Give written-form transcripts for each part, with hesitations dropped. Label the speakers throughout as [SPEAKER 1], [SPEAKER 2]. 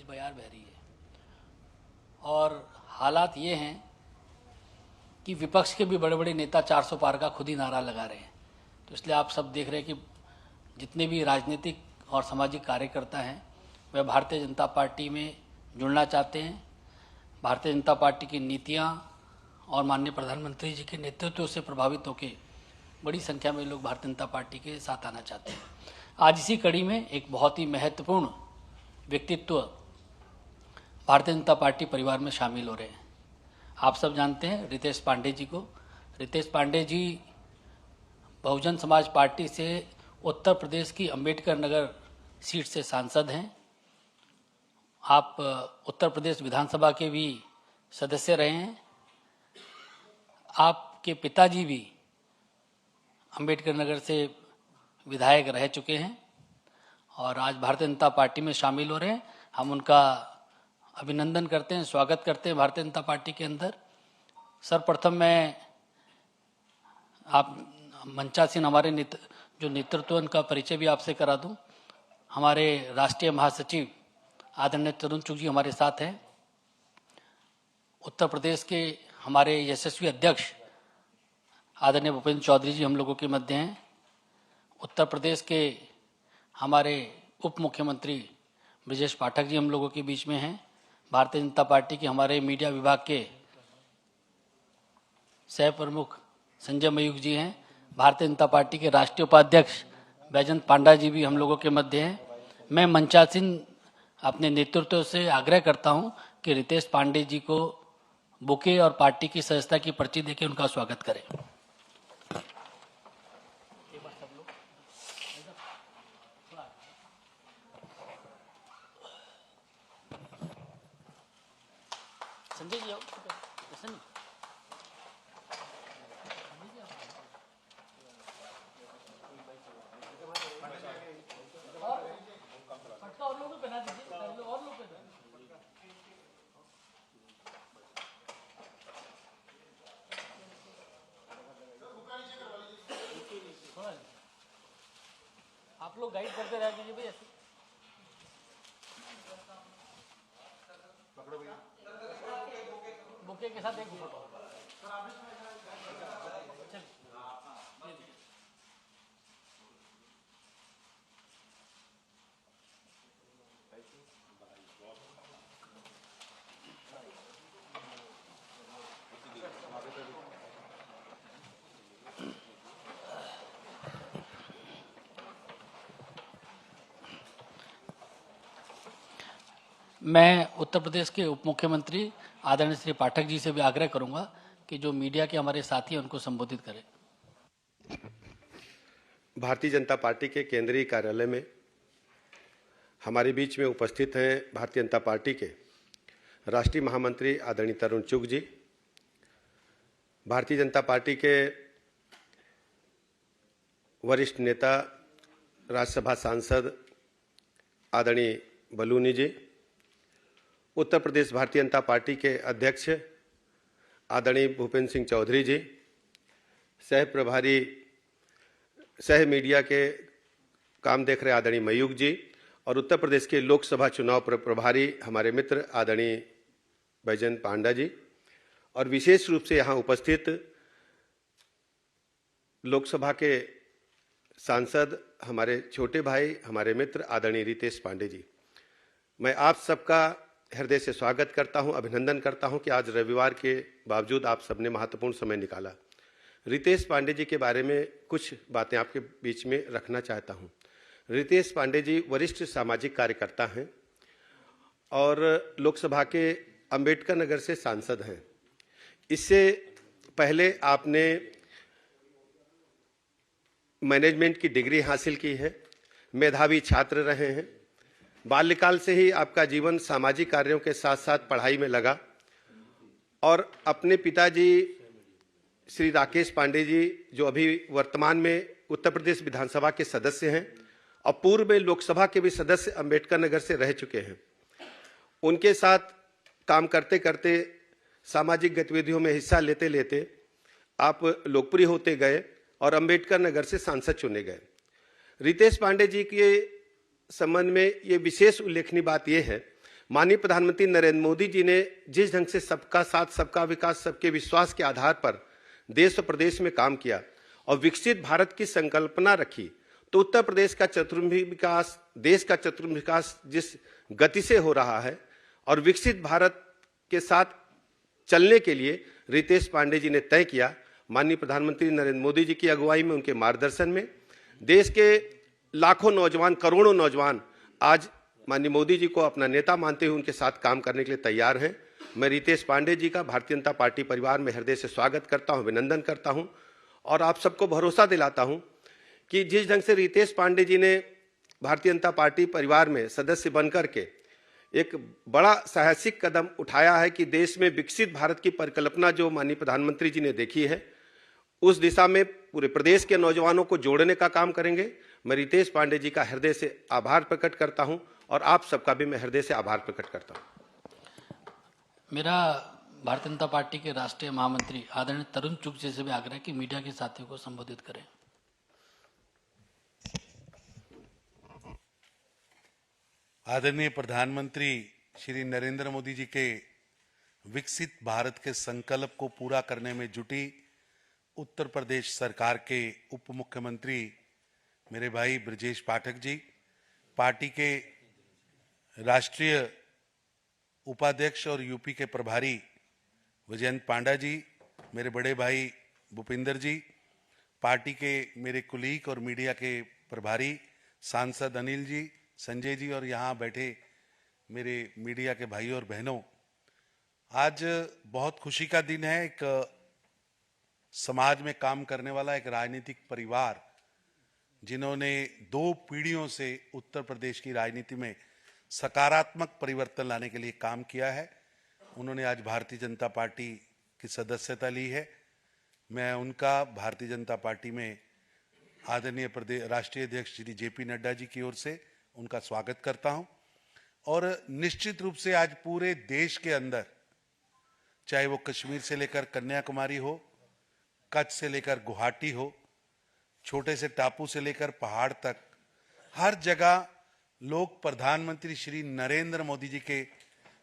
[SPEAKER 1] बयार बह रही है और हालात ये हैं कि विपक्ष के भी बड़े बड़े नेता 400 पार का खुद ही नारा लगा रहे हैं। तो इसलिए आप सब देख रहे हैं कि जितने भी राजनीतिक और सामाजिक कार्यकर्ता हैं वह भारतीय जनता पार्टी में जुड़ना चाहते हैं। भारतीय जनता पार्टी की नीतियां और माननीय प्रधानमंत्री जी के नेतृत्व से प्रभावित होकर बड़ी संख्या में लोग भारतीय जनता पार्टी के साथ आना चाहते हैं। आज इसी कड़ी में एक बहुत ही महत्वपूर्ण व्यक्तित्व भारतीय जनता पार्टी परिवार में शामिल हो रहे हैं। आप सब जानते हैं रितेश पांडे जी को। रितेश पांडे जी बहुजन समाज पार्टी से उत्तर प्रदेश की अंबेडकर नगर सीट से सांसद हैं। आप उत्तर प्रदेश विधानसभा के भी सदस्य रहे हैं। आपके पिताजी भी अंबेडकर नगर से विधायक रह चुके हैं और आज भारतीय जनता पार्टी में शामिल हो रहे हैं। हम उनका अभिनंदन करते हैं, स्वागत करते हैं भारतीय जनता पार्टी के अंदर। सर्वप्रथम मैं आप मंचासीन हमारे जो नेतृत्व उनका परिचय भी आपसे करा दूं। हमारे राष्ट्रीय महासचिव आदरणीय तरुण चुग जी हमारे साथ हैं। उत्तर प्रदेश के हमारे यशस्वी अध्यक्ष आदरणीय भूपेंद्र चौधरी जी हम लोगों के मध्य हैं। उत्तर प्रदेश के हमारे उप मुख्यमंत्री ब्रजेश पाठक जी हम लोगों के बीच में हैं। भारतीय जनता पार्टी के हमारे मीडिया विभाग के सह प्रमुख संजय मयूख जी हैं। भारतीय जनता पार्टी के राष्ट्रीय उपाध्यक्ष बैजंत पांडा जी भी हम लोगों के मध्य हैं। मैं मंचासीन अपने नेतृत्व से आग्रह करता हूं कि रितेश पांडे जी को बुके और पार्टी की सदस्यता की पर्ची देकर उनका स्वागत करें। संजय जी आओ। ऐसा नहीं और लोगों को पहना दीजिए, और लोग पहना। आप लोग गाइड करते रह दीजिए भाई। ऐसे बुके के साथ एक फोटो। मैं उत्तर प्रदेश के उप मुख्यमंत्री आदरणीय श्री पाठक जी से भी आग्रह करूंगा कि जो मीडिया के हमारे साथी हैं उनको संबोधित करें।
[SPEAKER 2] भारतीय जनता पार्टी के केंद्रीय कार्यालय में हमारे बीच में उपस्थित हैं भारतीय जनता पार्टी के राष्ट्रीय महामंत्री आदरणीय तरुण चुग जी, भारतीय जनता पार्टी के वरिष्ठ नेता राज्यसभा सांसद आदरणीय बलूनी जी, उत्तर प्रदेश भारतीय जनता पार्टी के अध्यक्ष आदरणीय भूपेंद्र सिंह चौधरी जी, सह प्रभारी सह मीडिया के काम देख रहे आदरणीय मयूख जी और उत्तर प्रदेश के लोकसभा चुनाव प्रभारी हमारे मित्र आदरणीय बैजंत पांडा जी और विशेष रूप से यहाँ उपस्थित लोकसभा के सांसद हमारे छोटे भाई हमारे मित्र आदरणीय रितेश पांडे जी, मैं आप सबका हृदय से स्वागत करता हूं, अभिनंदन करता हूं कि आज रविवार के बावजूद आप सबने महत्वपूर्ण समय निकाला। रितेश पांडे जी के बारे में कुछ बातें आपके बीच में रखना चाहता हूं। रितेश पांडे जी वरिष्ठ सामाजिक कार्यकर्ता हैं और लोकसभा के अंबेडकर नगर से सांसद हैं। इससे पहले आपने मैनेजमेंट की डिग्री हासिल की है, मेधावी छात्र रहे हैं। बाल्यकाल से ही आपका जीवन सामाजिक कार्यों के साथ साथ पढ़ाई में लगा और अपने पिताजी श्री राकेश पांडे जी जो अभी वर्तमान में उत्तर प्रदेश विधानसभा के सदस्य हैं और पूर्व में लोकसभा के भी सदस्य अंबेडकर नगर से रह चुके हैं, उनके साथ काम करते करते सामाजिक गतिविधियों में हिस्सा लेते लेते आप लोकप्रिय होते गए और अंबेडकर नगर से सांसद चुने गए। रितेश पांडे जी के संबंध में ये विशेष उल्लेखनीय बात यह है, माननीय प्रधानमंत्री नरेंद्र मोदी जी ने जिस ढंग से सबका साथ, सबका विकास, सबके विश्वास के आधार पर देश और प्रदेश में काम किया और विकसित भारत की संकल्पना रखी, तो उत्तर प्रदेश का चतुर्मुखी विकास, देश का चतुर्मुखी विकास जिस गति से हो रहा है और विकसित भारत के साथ चलने के लिए रितेश पांडे जी ने तय किया। माननीय प्रधानमंत्री नरेंद्र मोदी जी की अगुवाई में, उनके मार्गदर्शन में देश के लाखों नौजवान, करोड़ों नौजवान आज माननीय मोदी जी को अपना नेता मानते हुए उनके साथ काम करने के लिए तैयार हैं। मैं रितेश पांडे जी का भारतीय जनता पार्टी परिवार में हृदय से स्वागत करता हूं, अभिनंदन करता हूं और आप सबको भरोसा दिलाता हूं कि जिस ढंग से रितेश पांडे जी ने भारतीय जनता पार्टी परिवार में सदस्य बनकर के एक बड़ा साहसिक कदम उठाया है कि देश में विकसित भारत की परिकल्पना जो माननीय प्रधानमंत्री जी ने देखी है, उस दिशा में पूरे प्रदेश के नौजवानों को जोड़ने का काम करेंगे। मैं रितेश पांडे जी का हृदय से आभार प्रकट करता हूं और आप सबका भी मैं हृदय से आभार प्रकट करता हूं।
[SPEAKER 1] मेरा भारतीय जनता पार्टी के राष्ट्रीय महामंत्री आदरणीय तरुण चुग जी से भी आग्रह कि मीडिया के साथियों को संबोधित करें।
[SPEAKER 3] आदरणीय प्रधानमंत्री श्री नरेंद्र मोदी जी के विकसित भारत के संकल्प को पूरा करने में जुटी उत्तर प्रदेश सरकार के उप मुख्यमंत्री मेरे भाई ब्रजेश पाठक जी, पार्टी के राष्ट्रीय उपाध्यक्ष और यूपी के प्रभारी विजयंत पांडा जी, मेरे बड़े भाई भूपिंदर जी, पार्टी के मेरे कुलीग और मीडिया के प्रभारी सांसद अनिल जी, संजय जी और यहाँ बैठे मेरे मीडिया के भाई और बहनों, आज बहुत खुशी का दिन है। एक समाज में काम करने वाला एक राजनीतिक परिवार जिन्होंने 2 पीढ़ियों से उत्तर प्रदेश की राजनीति में सकारात्मक परिवर्तन लाने के लिए काम किया है, उन्होंने आज भारतीय जनता पार्टी की सदस्यता ली है। मैं उनका भारतीय जनता पार्टी में आदरणीय राष्ट्रीय अध्यक्ष श्री जेपी नड्डा जी की ओर से उनका स्वागत करता हूं और निश्चित रूप से आज पूरे देश के अंदर, चाहे वो कश्मीर से लेकर कन्याकुमारी हो, कच्छ से लेकर गुवाहाटी हो, छोटे से टापू से लेकर पहाड़ तक, हर जगह लोग प्रधानमंत्री श्री नरेंद्र मोदी जी के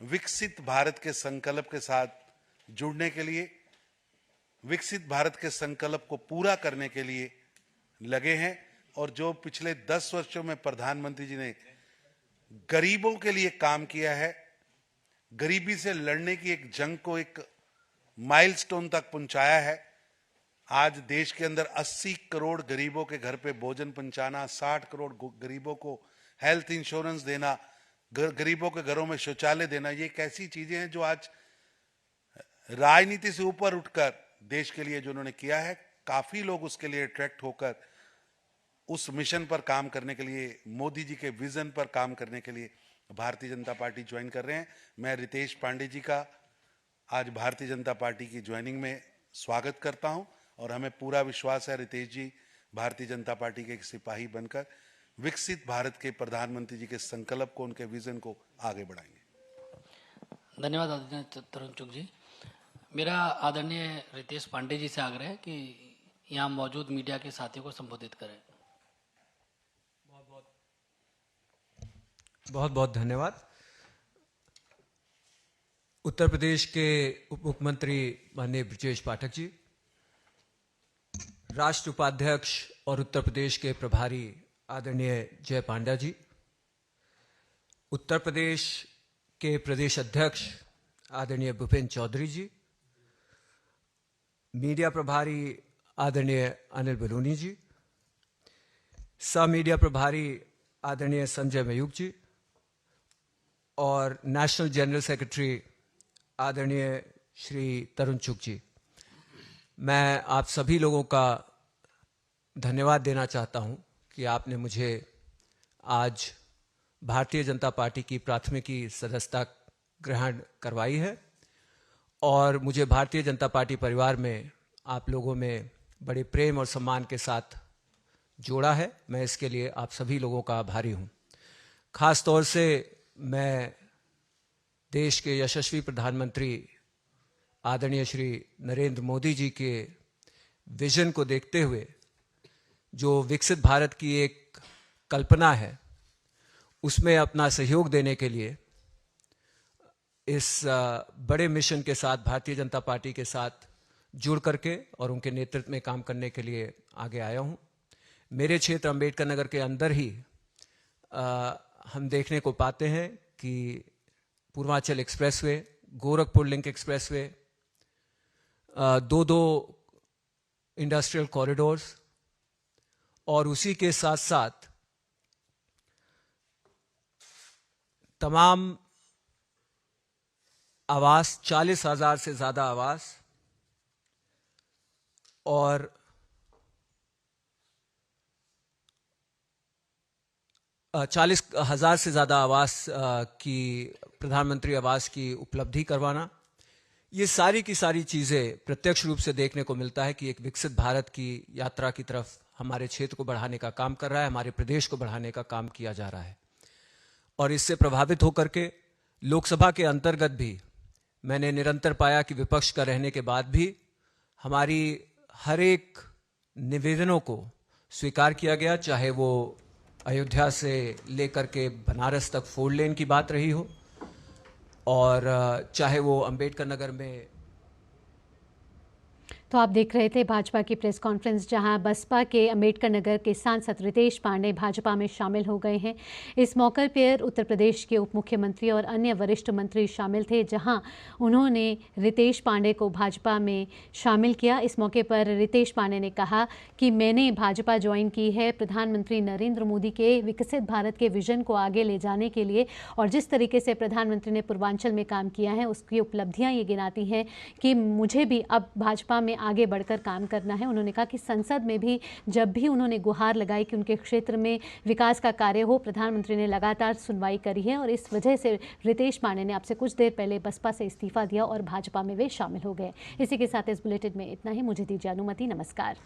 [SPEAKER 3] विकसित भारत के संकल्प के साथ जुड़ने के लिए, विकसित भारत के संकल्प को पूरा करने के लिए लगे हैं। और जो पिछले 10 वर्षों में प्रधानमंत्री जी ने गरीबों के लिए काम किया है, गरीबी से लड़ने की एक जंग को एक माइलस्टोन तक पहुंचाया है। आज देश के अंदर 80 करोड़ गरीबों के घर पे भोजन पहुंचाना, 60 करोड़ गरीबों को हेल्थ इंश्योरेंस देना, गरीबों के घरों में शौचालय देना, ये एक ऐसी चीजें हैं जो आज राजनीति से ऊपर उठकर देश के लिए जो उन्होंने किया है, काफी लोग उसके लिए अट्रैक्ट होकर उस मिशन पर काम करने के लिए, मोदी जी के विजन पर काम करने के लिए भारतीय जनता पार्टी ज्वाइन कर रहे हैं। मैं रितेश पांडे जी का आज भारतीय जनता पार्टी की ज्वाइनिंग में स्वागत करता हूं और हमें पूरा विश्वास है रितेश जी भारतीय जनता पार्टी के एक सिपाही बनकर विकसित भारत के प्रधानमंत्री जी के संकल्प को, उनके विजन को आगे बढ़ाएंगे।
[SPEAKER 1] धन्यवाद आदरणीय तरुण चुग जी। मेरा आदरणीय रितेश पांडे जी से आग्रह है कि यहाँ मौजूद मीडिया के साथियों को संबोधित करें।
[SPEAKER 4] बहुत बहुत धन्यवाद। उत्तर प्रदेश के उप मुख्यमंत्री माननीय ब्रजेश पाठक जी, राष्ट्र उपाध्यक्ष और उत्तर प्रदेश के प्रभारी आदरणीय जय पांडा जी, उत्तर प्रदेश के प्रदेश अध्यक्ष आदरणीय भूपेंद्र चौधरी जी, मीडिया प्रभारी आदरणीय अनिल बलूनी जी, सह मीडिया प्रभारी आदरणीय संजय मयूख जी और नेशनल जनरल सेक्रेटरी आदरणीय श्री तरुण चुग जी, मैं आप सभी लोगों का धन्यवाद देना चाहता हूं कि आपने मुझे आज भारतीय जनता पार्टी की प्राथमिकी सदस्यता ग्रहण करवाई है और मुझे भारतीय जनता पार्टी परिवार में आप लोगों में बड़े प्रेम और सम्मान के साथ जोड़ा है। मैं इसके लिए आप सभी लोगों का आभारी हूं। खास तौर से मैं देश के यशस्वी प्रधानमंत्री आदरणीय श्री नरेंद्र मोदी जी के विजन को देखते हुए जो विकसित भारत की एक कल्पना है, उसमें अपना सहयोग देने के लिए इस बड़े मिशन के साथ भारतीय जनता पार्टी के साथ जुड़ करके और उनके नेतृत्व में काम करने के लिए आगे आया हूं। मेरे क्षेत्र अंबेडकर नगर के अंदर ही हम देखने को पाते हैं कि Purvanchal expressway, Gorakhpur link expressway, दो इंडस्ट्रियल कॉरिडोर्स और उसी के साथ साथ तमाम आवास, 40,000 से ज़्यादा आवास और 40,000 से ज़्यादा आवास की प्रधानमंत्री आवास की उपलब्धि करवाना, ये सारी की सारी चीज़ें प्रत्यक्ष रूप से देखने को मिलता है कि एक विकसित भारत की यात्रा की तरफ हमारे क्षेत्र को बढ़ाने का काम कर रहा है, हमारे प्रदेश को बढ़ाने का काम किया जा रहा है। और इससे प्रभावित होकर के लोकसभा के अंतर्गत भी मैंने निरंतर पाया कि विपक्ष का रहने के बाद भी हमारी हर एक निवेदनों को स्वीकार किया गया, चाहे वो अयोध्या से लेकर के बनारस तक 4 लेन की बात रही हो और चाहे वो अंबेडकर नगर में।
[SPEAKER 5] तो आप देख रहे थे भाजपा की प्रेस कॉन्फ्रेंस, जहां बसपा के अंबेडकर नगर के सांसद रितेश पांडे भाजपा में शामिल हो गए हैं। इस मौके पर उत्तर प्रदेश के उप मुख्यमंत्री और अन्य वरिष्ठ मंत्री शामिल थे, जहां उन्होंने रितेश पांडे को भाजपा में शामिल किया। इस मौके पर रितेश पांडे ने कहा कि मैंने भाजपा ज्वाइन की है प्रधानमंत्री नरेंद्र मोदी के विकसित भारत के विजन को आगे ले जाने के लिए, और जिस तरीके से प्रधानमंत्री ने पूर्वांचल में काम किया है उसकी उपलब्धियाँ ये गिनाती हैं कि मुझे भी अब भाजपा में आगे बढ़कर काम करना है। उन्होंने कहा कि संसद में भी जब भी उन्होंने गुहार लगाई कि उनके क्षेत्र में विकास का कार्य हो, प्रधानमंत्री ने लगातार सुनवाई करी है और इस वजह से रितेश पांडे ने आपसे कुछ देर पहले बसपा से इस्तीफा दिया और भाजपा में वे शामिल हो गए। इसी के साथ इस बुलेटिन में इतना ही। मुझे दीजिए अनुमति। नमस्कार।